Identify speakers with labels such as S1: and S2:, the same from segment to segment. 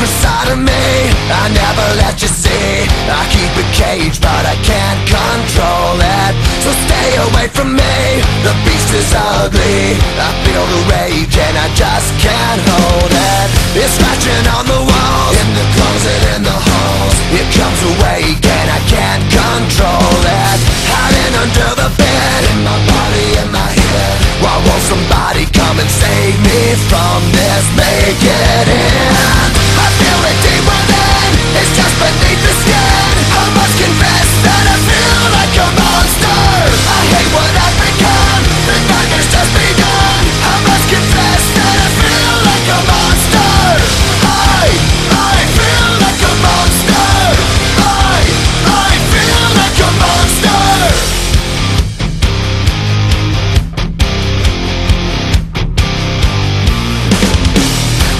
S1: secret side of me I never let you see. I keep it caged but I can't control it. So stay away from me, the beast is ugly. I feel the rage and I just can't hold it. It's scratching on the walls, in the closet, in the halls. It comes awake and I can't control it. Hiding under the bed, in my body, in my head. Why won't somebody come and save me from this? Make it in. I feel it deep within, it's just beneath the skin. I must confess that I feel like a monster. I hate what I've become, the nightmare's just begun. I must confess that I feel like a monster. I feel like a monster. I feel like a monster.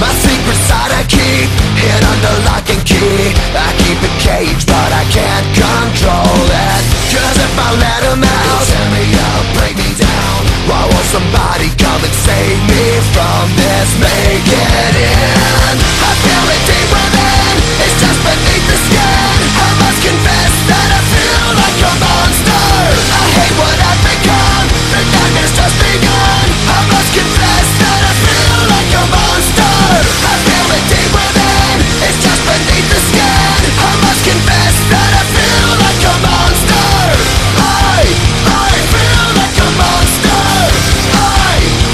S1: My secret side I keep hid under lock and key. I keep it caged but I can't control it. Cause if I let him out, he'll tear me up, break me down. Why won't somebody come and save me from this? Make it in. I feel it deep within, it's just beneath the skin. I must confess that I feel like a monster. I hate what I've become, the nightmare's just begun. I must confess that I feel like a monster. I feel it deep within, it's just beneath the skin. I must confess that I feel like a monster. I feel like a monster.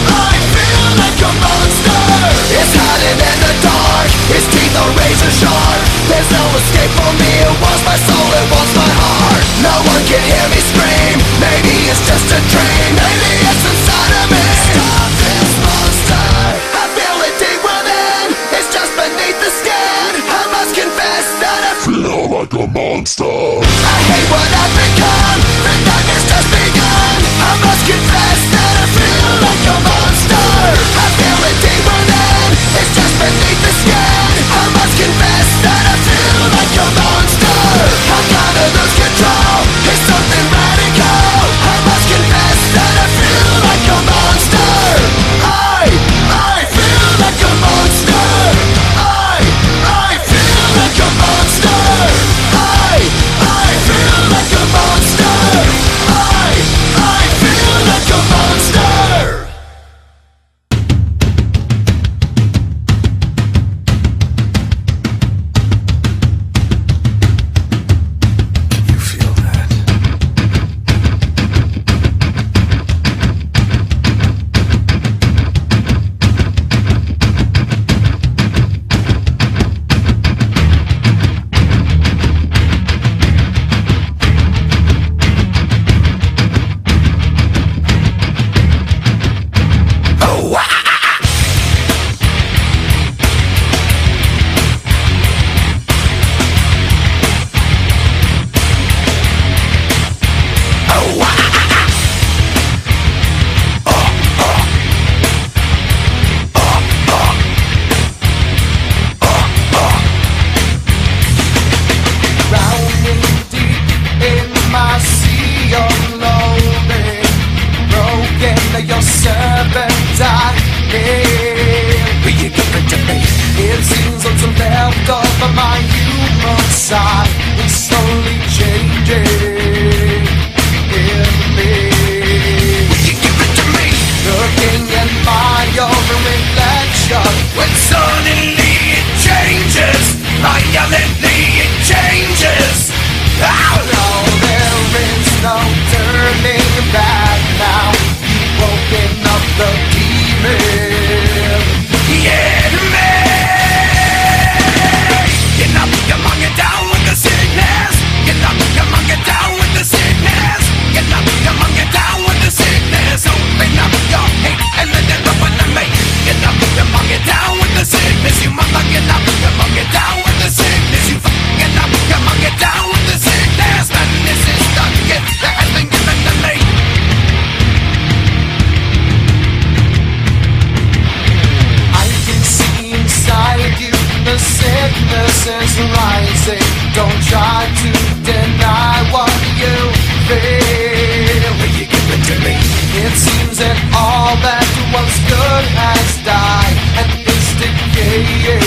S1: I feel like a monster. It's hiding in the dark, its teeth are razor sharp. There's no escape for me, it wants my soul, it wants my heart. No one can hear me scream, maybe it's just a dream. Maybe it's inside of me. Stop this monster. I feel it deep within, it's just beneath the skin. I must confess that I feel like a monster. I hate what I've become, the nightmare's just begun. I must confess that I feel like a monster. I feel it deep within, it's just beneath the skin. I must confess that I feel like a monster. I gotta lose control, it's something radical. I must confess that I feel like a monster. I feel like a monster. I feel like a monster. I feel like a monster. I feel like a monster. You feel that? Oh, drowning deep in my sea of loathing, broken, your servant I am. Will you give it to me? It seems what's left of my human side is slowly changing in me. Will you give it to me? Looking at my own reflection, when suddenly it changes, violently it changes. Oh no, there is no turning back now. You've woken up the demon. Yeah, man. Get up, come on, get down with the sickness. Get up, come on, get down with the sickness. Get up, come on, get down with the sickness. Open up your hate and let it open to me. Get up, come on, get down with the sickness. You mother, get up, come on, get down with the sickness. You get up, come on, get down with the sickness. And this is the gift that has been given to me. I can see inside you, the sickness is rising. Don't try to deny what you feel. Will you give it to me? It seems that all that was good has died and is decaying.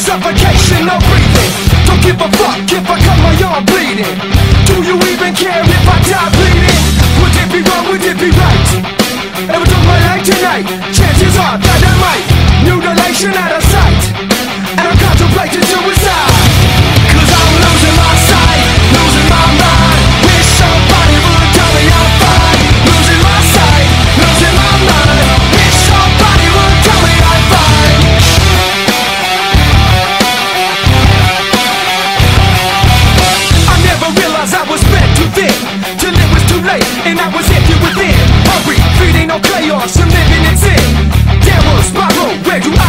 S1: suffocation, no breathing. Don't give a fuck if I cut my arm bleeding. Do you even care if I die bleeding? Would it be wrong, would it be right? Ever took my life tonight? Chances are that I might. Mutilation out of sight, and I'm contemplating suicide. Cause I'm losing my sight, losing my mind. Wish somebody would tell me I'm fine. Losing my sight, losing my mind. Wish somebody would tell me I'm fine. I never realized I was spread too thin, till it was too late and I was empty within. Hungry, feeding on chaos and living in sin. Downward spiral, where do I